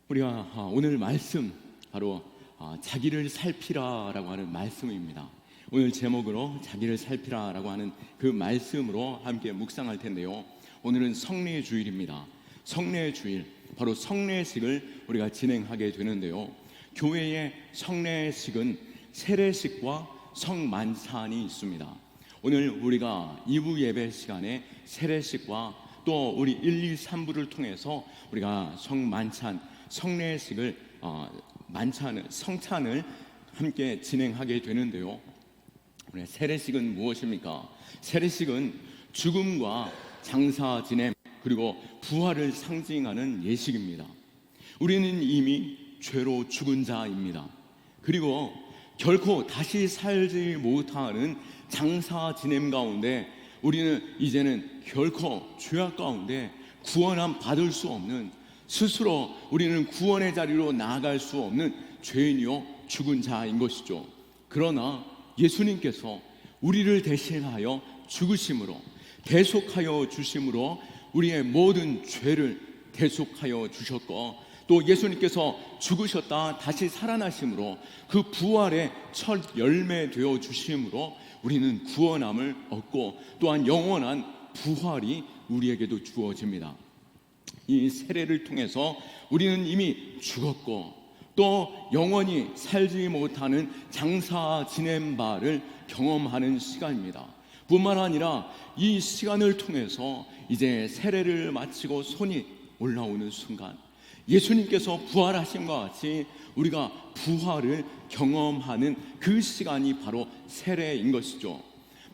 우리가 오늘 말씀 바로 자기를 살피라라고 하는 말씀입니다. 오늘 제목으로 자기를 살피라라고 하는 그 말씀으로 함께 묵상할 텐데요. 오늘은 성례의 주일입니다. 성례의 주일, 바로 성례식을 우리가 진행하게 되는데요. 교회의 성례식은 세례식과 성만찬이 있습니다. 오늘 우리가 2부 예배 시간에 세례식과 또 우리 1, 2, 3부를 통해서 우리가 성만찬, 성례식을 성찬을 함께 진행하게 되는데요. 세례식은 무엇입니까? 세례식은 죽음과 장사 지냄 그리고 부활을 상징하는 예식입니다. 우리는 이미 죄로 죽은 자입니다. 그리고 결코 다시 살지 못하는 장사 지냄 가운데 우리는 이제는 결코 죄악 가운데 구원함 받을 수 없는, 스스로 우리는 구원의 자리로 나아갈 수 없는 죄인이요 죽은 자인 것이죠. 그러나 예수님께서 우리를 대신하여 죽으심으로, 대속하여 주심으로 우리의 모든 죄를 대속하여 주셨고, 또 예수님께서 죽으셨다 다시 살아나심으로 그 부활의 첫 열매 되어 주심으로 우리는 구원함을 얻고 또한 영원한 부활이 우리에게도 주어집니다. 이 세례를 통해서 우리는 이미 죽었고 또 영원히 살지 못하는 장사 지냄 바를 경험하는 시간입니다. 뿐만 아니라 이 시간을 통해서 이제 세례를 마치고 손이 올라오는 순간 예수님께서 부활하심과 같이 우리가 부활을 경험하는 그 시간이 바로 세례인 것이죠.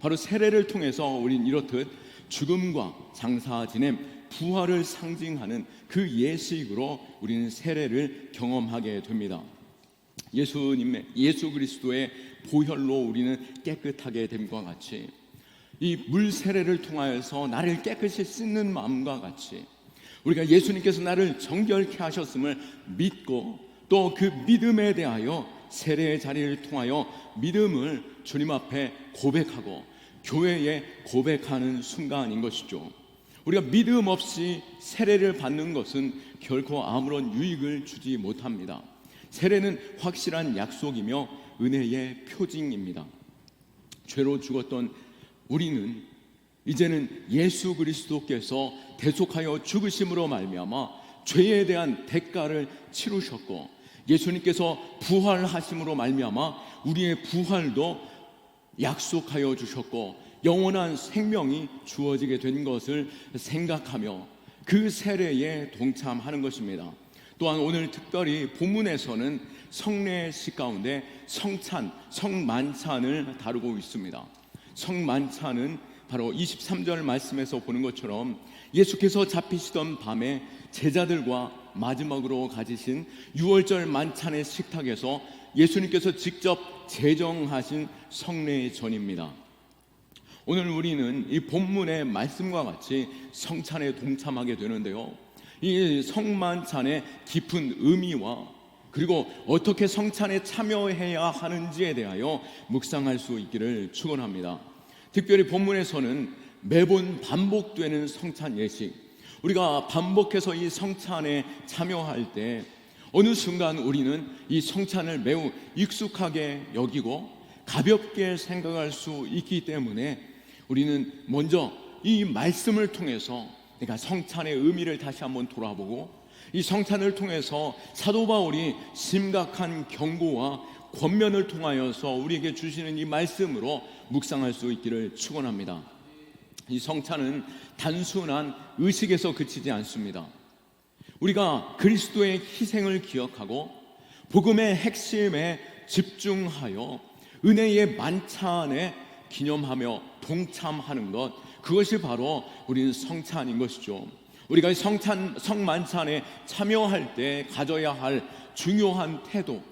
바로 세례를 통해서 우리는 이렇듯 죽음과 장사 지냄, 부활을 상징하는 그 예식으로 우리는 세례를 경험하게 됩니다. 예수 그리스도의 보혈로 우리는 깨끗하게 됨과 같이, 이 물 세례를 통하여서 나를 깨끗이 씻는 마음과 같이 우리가 예수님께서 나를 정결케 하셨음을 믿고 또 그 믿음에 대하여 세례의 자리를 통하여 믿음을 주님 앞에 고백하고 교회에 고백하는 순간인 것이죠. 우리가 믿음 없이 세례를 받는 것은 결코 아무런 유익을 주지 못합니다. 세례는 확실한 약속이며 은혜의 표징입니다. 죄로 죽었던 우리는 이제는 예수 그리스도께서 대속하여 죽으심으로 말미암아 죄에 대한 대가를 치르셨고, 예수님께서 부활하심으로 말미암아 우리의 부활도 약속하여 주셨고 영원한 생명이 주어지게 된 것을 생각하며 그 세례에 동참하는 것입니다. 또한 오늘 특별히 본문에서는 성례식 가운데 성찬, 성만찬을 다루고 있습니다. 성만찬은 바로 23절 말씀에서 보는 것처럼 예수께서 잡히시던 밤에 제자들과 마지막으로 가지신 6월절 만찬의 식탁에서 예수님께서 직접 제정하신 성례의 전입니다. 오늘 우리는 이 본문의 말씀과 같이 성찬에 동참하게 되는데요. 이 성만찬의 깊은 의미와 그리고 어떻게 성찬에 참여해야 하는지에 대하여 묵상할 수 있기를 축원합니다. 특별히 본문에서는 매번 반복되는 성찬 예식, 우리가 반복해서 이 성찬에 참여할 때 어느 순간 우리는 이 성찬을 매우 익숙하게 여기고 가볍게 생각할 수 있기 때문에 우리는 먼저 이 말씀을 통해서 내가 성찬의 의미를 다시 한번 돌아보고, 이 성찬을 통해서 사도 바울이 심각한 경고와 권면을 통하여서 우리에게 주시는 이 말씀으로 묵상할 수 있기를 축원합니다. 이 성찬은 단순한 의식에서 그치지 않습니다. 우리가 그리스도의 희생을 기억하고 복음의 핵심에 집중하여 은혜의 만찬에 기념하며 동참하는 것, 그것이 바로 우리는 성찬인 것이죠. 우리가 성만찬에 참여할 때 가져야 할 중요한 태도,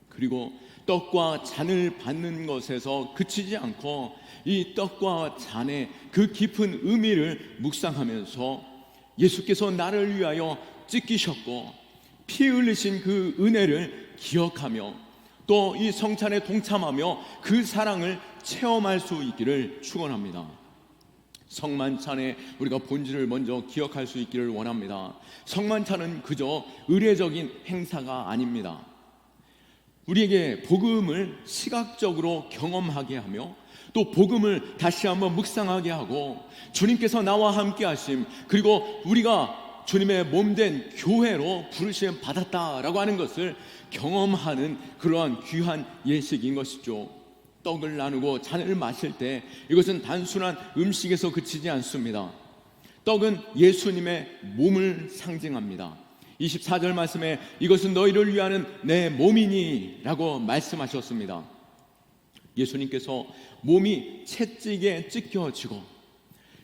그리고 떡과 잔을 받는 것에서 그치지 않고 이 떡과 잔의 그 깊은 의미를 묵상하면서 예수께서 나를 위하여 찢기셨고 피 흘리신 그 은혜를 기억하며 또 이 성찬에 동참하며 그 사랑을 체험할 수 있기를 축원합니다. 성만찬의 우리가 본질을 먼저 기억할 수 있기를 원합니다. 성만찬은 그저 의례적인 행사가 아닙니다. 우리에게 복음을 시각적으로 경험하게 하며 또 복음을 다시 한번 묵상하게 하고 주님께서 나와 함께 하심, 그리고 우리가 주님의 몸된 교회로 부르심 받았다라고 하는 것을 경험하는 그러한 귀한 예식인 것이죠. 떡을 나누고 잔을 마실 때 이것은 단순한 음식에서 그치지 않습니다. 떡은 예수님의 몸을 상징합니다. 24절 말씀에 이것은 너희를 위하는 내 몸이니 라고 말씀하셨습니다. 예수님께서 몸이 채찍에 찢겨지고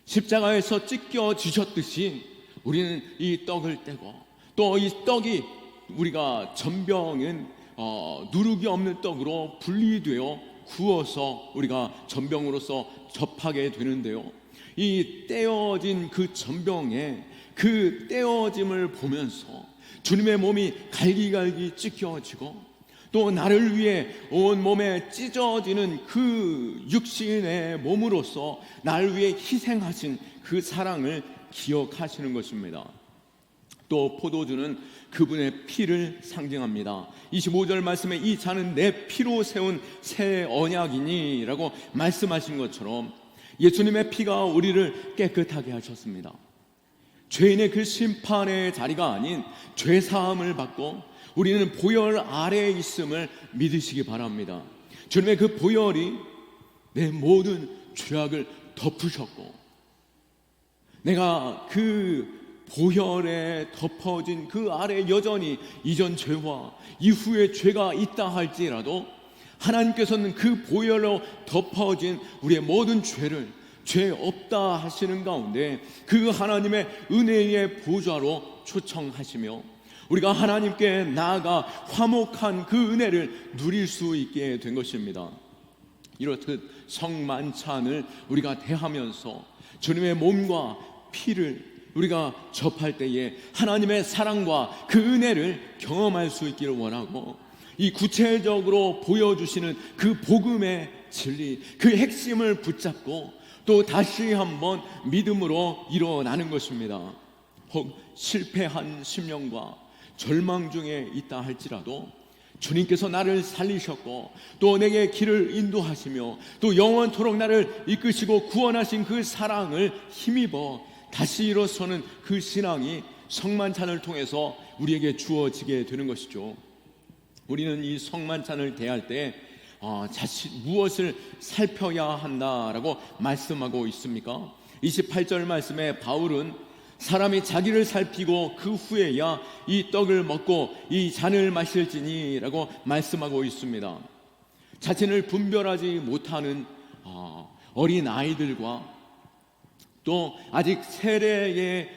십자가에서 찢겨지셨듯이 우리는 이 떡을 떼고 또 이 떡이 우리가 전병은 누룩이 없는 떡으로 분리되어 구워서 우리가 전병으로서 접하게 되는데요, 이 떼어진 그 전병에 그 떼어짐을 보면서 주님의 몸이 갈기갈기 찢겨지고 또 나를 위해 온 몸에 찢어지는 그 육신의 몸으로서 나를 위해 희생하신 그 사랑을 기억하시는 것입니다. 또 포도주는 그분의 피를 상징합니다. 25절 말씀에 이 잔은 내 피로 세운 새 언약이니 라고 말씀하신 것처럼 예수님의 피가 우리를 깨끗하게 하셨습니다. 죄인의 그 심판의 자리가 아닌 죄사함을 받고 우리는 보혈 아래에 있음을 믿으시기 바랍니다. 주님의 그 보혈이 내 모든 죄악을 덮으셨고 내가 그 보혈에 덮어진 그 아래 여전히 이전 죄와 이후의 죄가 있다 할지라도 하나님께서는 그 보혈로 덮어진 우리의 모든 죄를 죄 없다 하시는 가운데 그 하나님의 은혜의 보좌로 초청하시며 우리가 하나님께 나아가 화목한 그 은혜를 누릴 수 있게 된 것입니다. 이렇듯 성만찬을 우리가 대하면서 주님의 몸과 피를 우리가 접할 때에 하나님의 사랑과 그 은혜를 경험할 수 있기를 원하고 이 구체적으로 보여주시는 그 복음의 진리, 그 핵심을 붙잡고 또 다시 한번 믿음으로 일어나는 것입니다. 혹 실패한 심령과 절망 중에 있다 할지라도 주님께서 나를 살리셨고 또 내게 길을 인도하시며 또 영원토록 나를 이끄시고 구원하신 그 사랑을 힘입어 다시 일어서는 그 신앙이 성만찬을 통해서 우리에게 주어지게 되는 것이죠. 우리는 이 성만찬을 대할 때 무엇을 살펴야 한다라고 말씀하고 있습니까? 28절 말씀에 바울은 사람이 자기를 살피고 그 후에야 이 떡을 먹고 이 잔을 마실지니 라고 말씀하고 있습니다. 자신을 분별하지 못하는 어린 아이들과 또 아직 세례의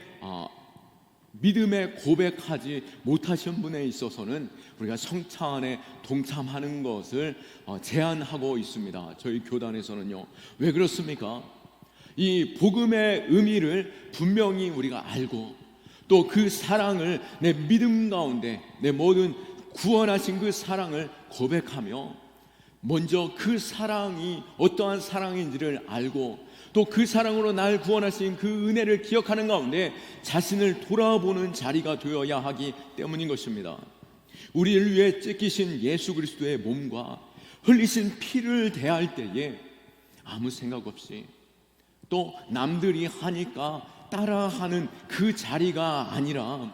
믿음에 고백하지 못하신 분에 있어서는 우리가 성찬에 동참하는 것을 제안하고 있습니다. 저희 교단에서는요. 왜 그렇습니까? 이 복음의 의미를 분명히 우리가 알고 또 그 사랑을 내 믿음 가운데 내 모든 구원하신 그 사랑을 고백하며 먼저 그 사랑이 어떠한 사랑인지를 알고 또 그 사랑으로 날 구원하신 그 은혜를 기억하는 가운데 자신을 돌아보는 자리가 되어야 하기 때문인 것입니다. 우리를 위해 찢기신 예수 그리스도의 몸과 흘리신 피를 대할 때에 아무 생각 없이 또 남들이 하니까 따라하는 그 자리가 아니라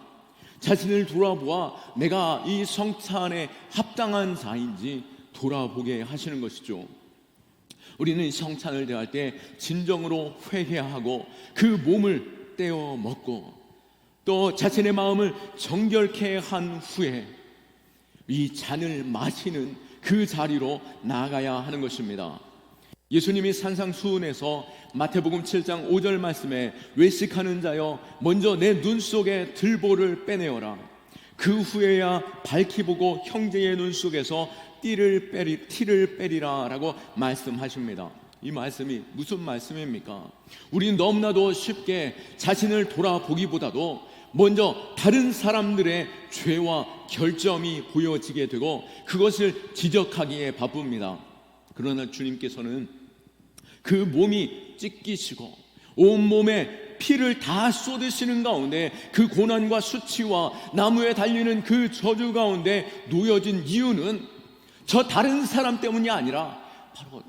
자신을 돌아보아 내가 이 성찬에 합당한 자인지 돌아보게 하시는 것이죠. 우리는 성찬을 대할 때 진정으로 회개하고 그 몸을 떼어 먹고 또 자신의 마음을 정결케 한 후에 이 잔을 마시는 그 자리로 나아가야 하는 것입니다. 예수님이 산상수훈에서 마태복음 7장 5절 말씀에 외식하는 자여 먼저 내 눈 속에 들보를 빼내어라. 그 후에야 밝히 보고 형제의 눈 속에서 티를 빼리라 라고 말씀하십니다. 이 말씀이 무슨 말씀입니까? 우리는 너무나도 쉽게 자신을 돌아보기보다도 먼저 다른 사람들의 죄와 결점이 보여지게 되고 그것을 지적하기에 바쁩니다. 그러나 주님께서는 그 몸이 찢기시고 온몸에 피를 다 쏟으시는 가운데 그 고난과 수치와 나무에 달리는 그 저주 가운데 놓여진 이유는 저 다른 사람 때문이 아니라 바로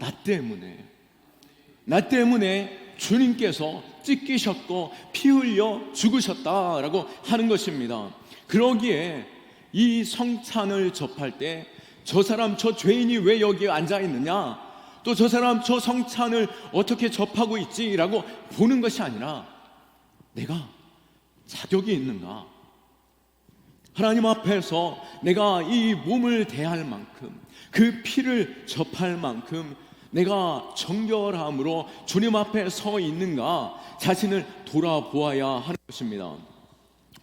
나 때문에 주님께서 찢기셨고 피 흘려 죽으셨다라고 하는 것입니다. 그러기에 이 성찬을 접할 때 저 사람, 저 죄인이 왜 여기에 앉아 있느냐, 또 저 사람 저 성찬을 어떻게 접하고 있지라고 보는 것이 아니라 내가 자격이 있는가, 하나님 앞에서 내가 이 몸을 대할 만큼, 그 피를 접할 만큼 내가 정결함으로 주님 앞에 서 있는가 자신을 돌아보아야 하는 것입니다.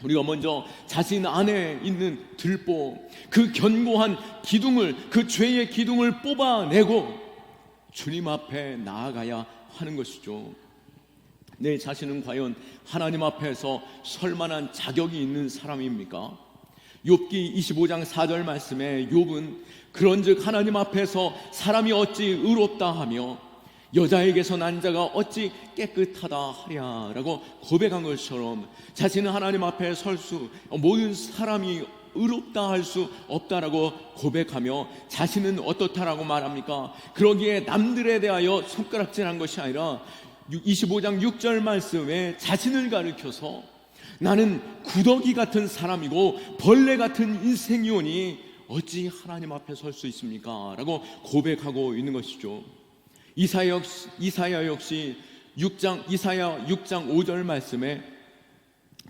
우리가 먼저 자신 안에 있는 들보, 그 견고한 기둥을, 그 죄의 기둥을 뽑아내고 주님 앞에 나아가야 하는 것이죠. 내 자신은 과연 하나님 앞에서 설 만한 자격이 있는 사람입니까? 욥기 25장 4절 말씀에 욥은 그런즉 하나님 앞에서 사람이 어찌 의롭다 하며 여자에게서 난 자가 어찌 깨끗하다 하랴라고 고백한 것처럼 자신은 하나님 앞에 모든 사람이 의롭다 할 수 없다라고 고백하며 자신은 어떻다라고 말합니까? 그러기에 남들에 대하여 손가락질한 것이 아니라 25장 6절 말씀에 자신을 가리켜서 나는 구더기 같은 사람이고 벌레 같은 인생이오니 어찌 하나님 앞에 설 수 있습니까? 라고 고백하고 있는 것이죠. 이사야 역시 이사야 6장 5절 말씀에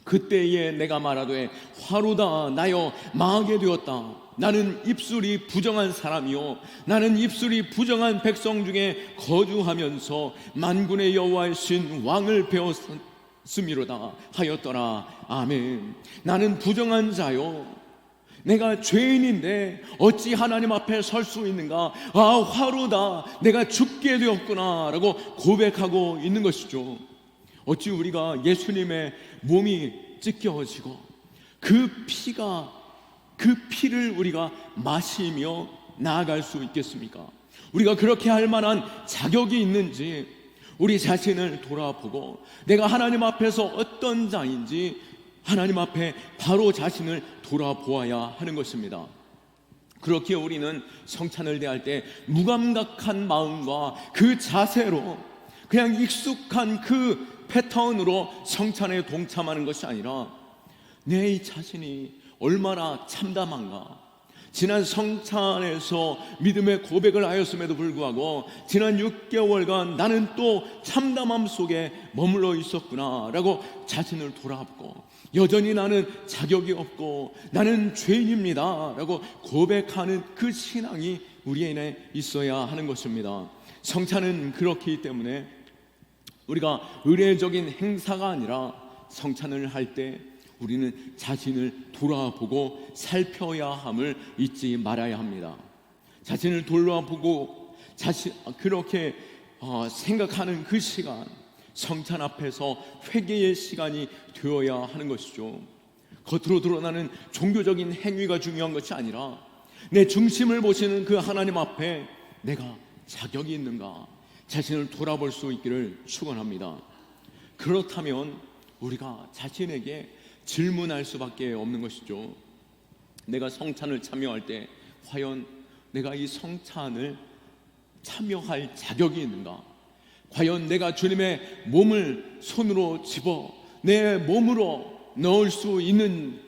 그때에 내가 말하되 화로다 나여 망하게 되었다. 나는 입술이 부정한 사람이요 나는 입술이 부정한 백성 중에 거주하면서 만군의 여호와의 신 왕을 배웠음이로다 하였더라. 아멘. 나는 부정한 자요 내가 죄인인데 어찌 하나님 앞에 설 수 있는가? 아, 화로다 내가 죽게 되었구나 라고 고백하고 있는 것이죠. 어찌 우리가 예수님의 몸이 찢겨지고 그 피를 우리가 마시며 나아갈 수 있겠습니까? 우리가 그렇게 할 만한 자격이 있는지 우리 자신을 돌아보고 내가 하나님 앞에서 어떤 자인지 하나님 앞에 바로 자신을 돌아보아야 하는 것입니다. 그렇게 우리는 성찬을 대할 때 무감각한 마음과 그 자세로 그냥 익숙한 그 패턴으로 성찬에 동참하는 것이 아니라 내 이 자신이 얼마나 참담한가. 지난 성찬에서 믿음의 고백을 하였음에도 불구하고 지난 6개월간 나는 또 참담함 속에 머물러 있었구나 라고 자신을 돌아보고 여전히 나는 자격이 없고 나는 죄인입니다 라고 고백하는 그 신앙이 우리 안에 있어야 하는 것입니다. 성찬은 그렇기 때문에 우리가 의례적인 행사가 아니라 성찬을 할 때 우리는 자신을 돌아보고 살펴야 함을 잊지 말아야 합니다. 자신을 돌아보고 그렇게 생각하는 그 시간, 성찬 앞에서 회개의 시간이 되어야 하는 것이죠. 겉으로 드러나는 종교적인 행위가 중요한 것이 아니라 내 중심을 보시는 그 하나님 앞에 내가 자격이 있는가 자신을 돌아볼 수 있기를 축원합니다. 그렇다면 우리가 자신에게 질문할 수밖에 없는 것이죠. 내가 성찬을 참여할 때 과연 내가 이 성찬을 참여할 자격이 있는가? 과연 내가 주님의 몸을 손으로 집어 내 몸으로 넣을 수 있는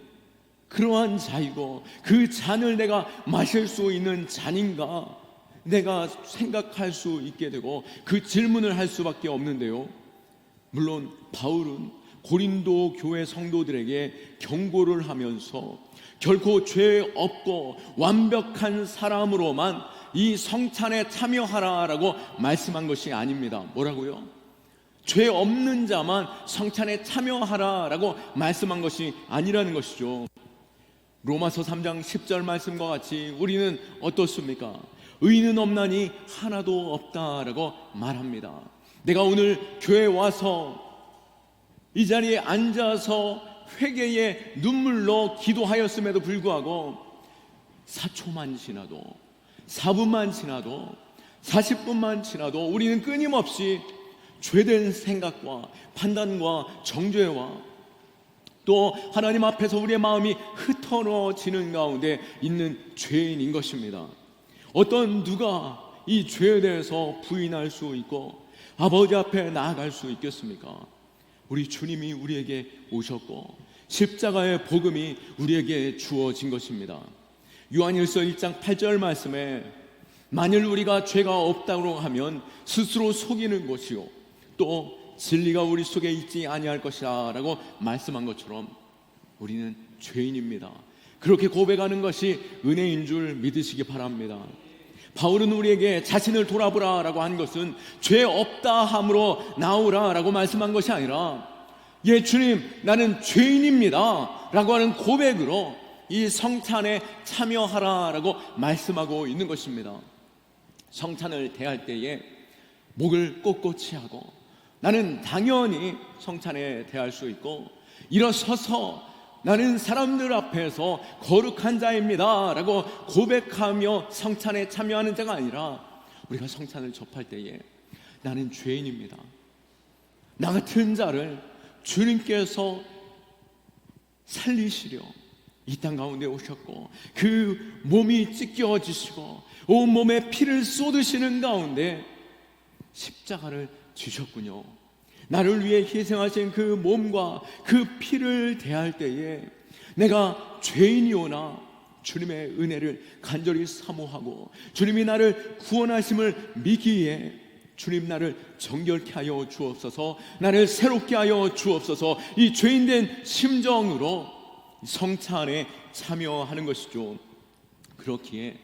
그러한 자이고 그 잔을 내가 마실 수 있는 잔인가? 내가 생각할 수 있게 되고 그 질문을 할 수밖에 없는데요. 물론 바울은 고린도 교회 성도들에게 경고를 하면서 결코 죄 없고 완벽한 사람으로만 이 성찬에 참여하라라고 말씀한 것이 아닙니다. 뭐라고요? 죄 없는 자만 성찬에 참여하라라고 말씀한 것이 아니라는 것이죠. 로마서 3장 10절 말씀과 같이 우리는 어떻습니까? 의인은 없나니 하나도 없다라고 말합니다. 내가 오늘 교회에 와서 이 자리에 앉아서 회개의 눈물로 기도하였음에도 불구하고 4초만 지나도 4분만 지나도 40분만 지나도 우리는 끊임없이 죄된 생각과 판단과 정죄와 또 하나님 앞에서 우리의 마음이 흩어지는 가운데 있는 죄인인 것입니다. 어떤 누가 이 죄에 대해서 부인할 수 있고 아버지 앞에 나아갈 수 있겠습니까? 우리 주님이 우리에게 오셨고 십자가의 복음이 우리에게 주어진 것입니다. 요한일서 1장 8절 말씀에 만일 우리가 죄가 없다고 하면 스스로 속이는 것이요 또 진리가 우리 속에 있지 아니할 것이라 라고 말씀한 것처럼 우리는 죄인입니다. 그렇게 고백하는 것이 은혜인 줄 믿으시기 바랍니다. 바울은 우리에게 자신을 돌아보라 라고 한 것은 죄 없다 함으로 나오라 라고 말씀한 것이 아니라 예 주님 나는 죄인입니다 라고 하는 고백으로 이 성찬에 참여하라 라고 말씀하고 있는 것입니다. 성찬을 대할 때에 목을 꼿꼿이 하고 나는 당연히 성찬에 대할 수 있고 일어서서 나는 사람들 앞에서 거룩한 자입니다 라고 고백하며 성찬에 참여하는 자가 아니라 우리가 성찬을 접할 때에 나는 죄인입니다. 나 같은 자를 주님께서 살리시려 이 땅 가운데 오셨고 그 몸이 찢겨지시고 온몸에 피를 쏟으시는 가운데 십자가를 지셨군요. 나를 위해 희생하신 그 몸과 그 피를 대할 때에 내가 죄인이오나 주님의 은혜를 간절히 사모하고 주님이 나를 구원하심을 믿기에 주님 나를 정결케 하여 주옵소서, 나를 새롭게 하여 주옵소서, 이 죄인된 심정으로 성찬에 참여하는 것이죠. 그렇기에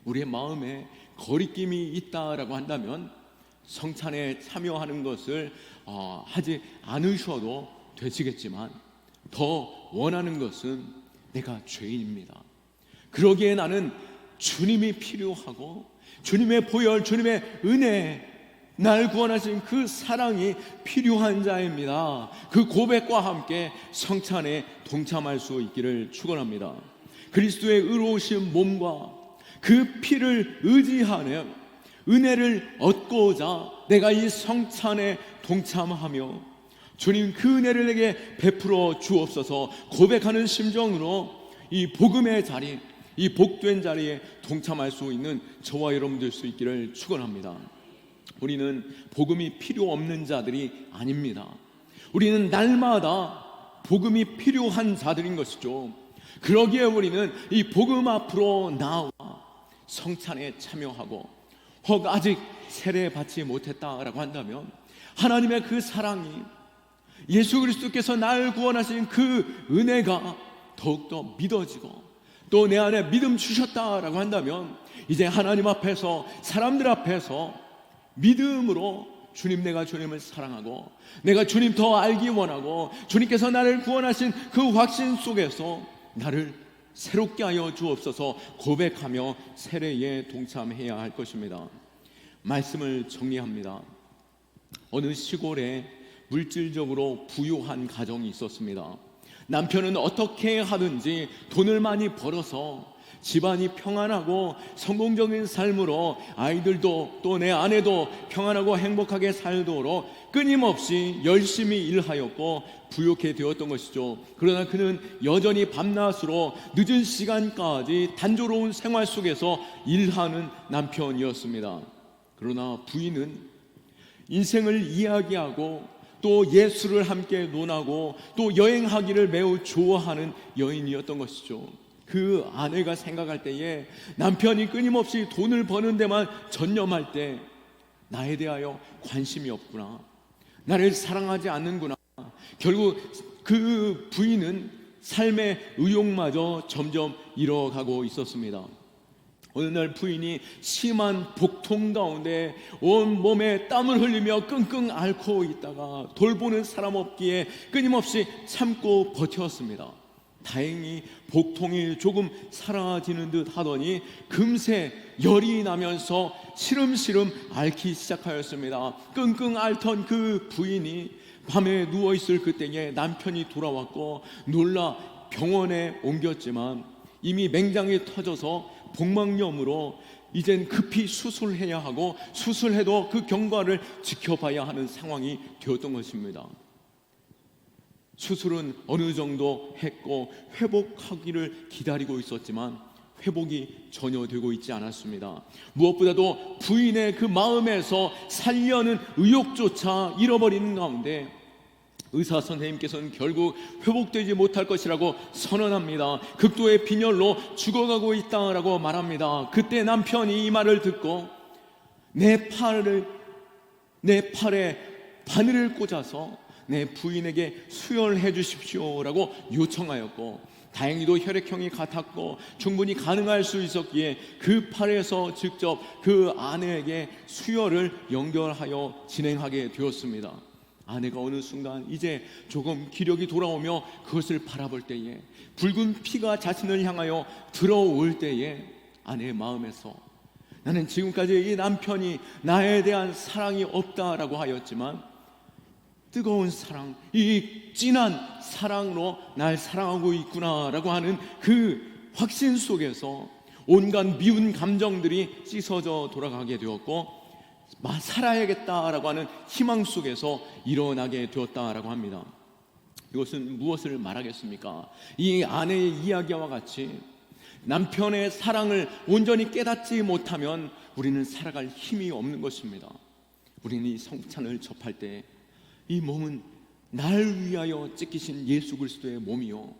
우리의 마음에 거리낌이 있다라고 한다면 성찬에 참여하는 것을 하지 않으셔도 되시겠지만 더 원하는 것은 내가 죄인입니다. 그러기에 나는 주님이 필요하고 주님의 보혈, 주님의 은혜, 날 구원하신 그 사랑이 필요한 자입니다. 그 고백과 함께 성찬에 동참할 수 있기를 축원합니다. 그리스도의 의로우신 몸과 그 피를 의지하는 은혜를 얻고자 내가 이 성찬에 동참하며 주님 그 은혜를 내게 베풀어 주옵소서 고백하는 심정으로 이 복음의 자리, 이 복된 자리에 동참할 수 있는 저와 여러분 될 수 있기를 축원합니다. 우리는 복음이 필요 없는 자들이 아닙니다. 우리는 날마다 복음이 필요한 자들인 것이죠. 그러기에 우리는 이 복음 앞으로 나와 성찬에 참여하고 혹 아직 세례 받지 못했다라고 한다면 하나님의 그 사랑이 예수 그리스도께서 날 구원하신 그 은혜가 더욱더 믿어지고 또 내 안에 믿음 주셨다라고 한다면 이제 하나님 앞에서 사람들 앞에서 믿음으로 주님, 내가 주님을 사랑하고 내가 주님 더 알기 원하고 주님께서 나를 구원하신 그 확신 속에서 나를 새롭게 하여 주옵소서 고백하며 세례에 동참해야 할 것입니다. 말씀을 정리합니다. 어느 시골에 물질적으로 부유한 가정이 있었습니다. 남편은 어떻게 하든지 돈을 많이 벌어서 집안이 평안하고 성공적인 삶으로 아이들도 또 내 아내도 평안하고 행복하게 살도록 끊임없이 열심히 일하였고 부유하게 되었던 것이죠. 그러나 그는 여전히 밤낮으로 늦은 시간까지 단조로운 생활 속에서 일하는 남편이었습니다. 그러나 부인은 인생을 이야기하고 또 예술을 함께 논하고 또 여행하기를 매우 좋아하는 여인이었던 것이죠. 그 아내가 생각할 때에 남편이 끊임없이 돈을 버는 데만 전념할 때 나에 대하여 관심이 없구나, 나를 사랑하지 않는구나. 결국 그 부인은 삶의 의욕마저 점점 잃어가고 있었습니다. 어느 날 부인이 심한 복통 가운데 온 몸에 땀을 흘리며 끙끙 앓고 있다가 돌보는 사람 없기에 끊임없이 참고 버텼습니다. 다행히 복통이 조금 사라지는 듯 하더니 금세 열이 나면서 시름시름 앓기 시작하였습니다. 끙끙 앓던 그 부인이 밤에 누워있을 그때에 남편이 돌아왔고 놀라 병원에 옮겼지만 이미 맹장이 터져서 복막염으로 이젠 급히 수술해야 하고 수술해도 그 경과를 지켜봐야 하는 상황이 되었던 것입니다. 수술은 어느 정도 했고 회복하기를 기다리고 있었지만 회복이 전혀 되고 있지 않았습니다. 무엇보다도 부인의 그 마음에서 살려는 의욕조차 잃어버리는 가운데 의사 선생님께서는 결국 회복되지 못할 것이라고 선언합니다. 극도의 빈혈로 죽어가고 있다라고 말합니다. 그때 남편이 이 말을 듣고 내 팔에 바늘을 꽂아서 내 부인에게 수혈해 주십시오라고 요청하였고, 다행히도 혈액형이 같았고 충분히 가능할 수 있었기에 그 팔에서 직접 그 아내에게 수혈을 연결하여 진행하게 되었습니다. 아내가 어느 순간 이제 조금 기력이 돌아오며 그것을 바라볼 때에, 붉은 피가 자신을 향하여 들어올 때에 아내의 마음에서 나는 지금까지 이 남편이 나에 대한 사랑이 없다라고 하였지만 뜨거운 사랑, 이 진한 사랑으로 날 사랑하고 있구나라고 하는 그 확신 속에서 온갖 미운 감정들이 씻어져 돌아가게 되었고 살아야겠다라고 하는 희망 속에서 일어나게 되었다라고 합니다. 이것은 무엇을 말하겠습니까? 이 아내의 이야기와 같이 남편의 사랑을 온전히 깨닫지 못하면 우리는 살아갈 힘이 없는 것입니다. 우리는 이 성찬을 접할 때 이 몸은 나를 위하여 찢기신 예수 그리스도의 몸이요,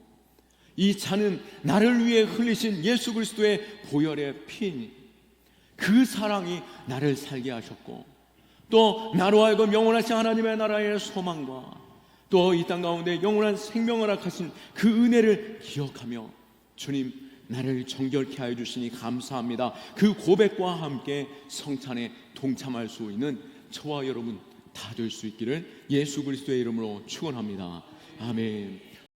이 잔은 나를 위해 흘리신 예수 그리스도의 보혈의 피이니 그 사랑이 나를 살게 하셨고, 또 나로 하여금 영원하신 하나님의 나라의 소망과 또 이 땅 가운데 영원한 생명을 허락하신 그 은혜를 기억하며 주님 나를 정결케 하여 주시니 감사합니다, 그 고백과 함께 성찬에 동참할 수 있는 저와 여러분 다 될 수 있기를 예수 그리스도의 이름으로 축원합니다. 아멘.